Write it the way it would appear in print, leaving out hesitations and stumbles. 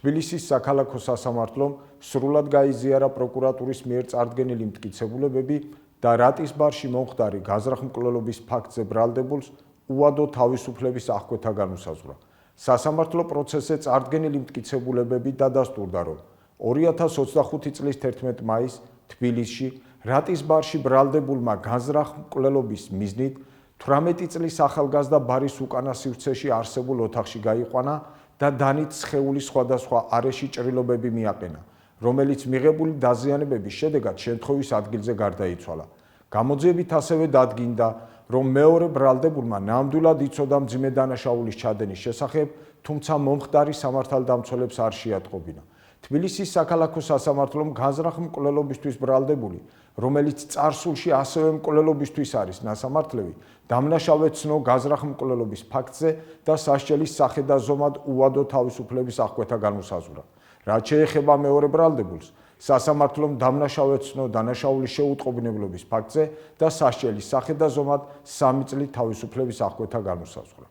თბილისის საქალაქო სასამართლომ სრულად გაიზიარა პროკურატურის მიერ წარდგენილი მტკიცებულებები და რატისბარში მომხდარი გაზრახმკვლელობის ფაქტზე ბრალდებულს უადო თავისუფლების აღკვეთა განუსაზღვრა. სასამართლო პროცესზე წარდგენილი მტკიცებულებები დადასტურდა, რომ 2025 წლის 11 მაისს თბილისში რატისბარში ბრალდებულმა გაზრახმკვლელობის მიზნით 18 წლის ახალგაზრდა ბარის უკანა სივრცეში არსებულ ოთახში გაიყვანა და დანით სხეულის სხვადასხვა არეში ჭრილობები მიაყენა, რომელიც მიღებული დაზიანებების შედეგად შემთხვევის ადგილზე გარდაიცვალა. გამოძიებით ასევე დადგინდა, რომ მეორე ბრალდებულმა ნამდვილად იცოდა მძიმე დანაშაულის ჩადენის შესახებ, თუმცა მომხდარი სამართალდამცველებს არ შეატყობინა. თბილისის საქალაქო სასამართლომ გაზრახმკვლელობისთვის ბრალდებული, რომელიც წარსულში ასევე მკვლელობისთვის არის ნასამართლები, დამნაშავე ცნო გაზრახმკვლელობის ფაქტზე და სასჯელის სახედაზომად უადო თავისუფლების აღკვეთა განუსაზღვრა. რაც შეეხება მეორე ბრალდებულს, სასამართლომ დამნაშავე ცნო დანაშაულის შეუტყობინებლობის ფაქტზე და სასჯელის სახედაზომად 3 წლით თავისუფლების აღკვეთა განუსაზღვრა.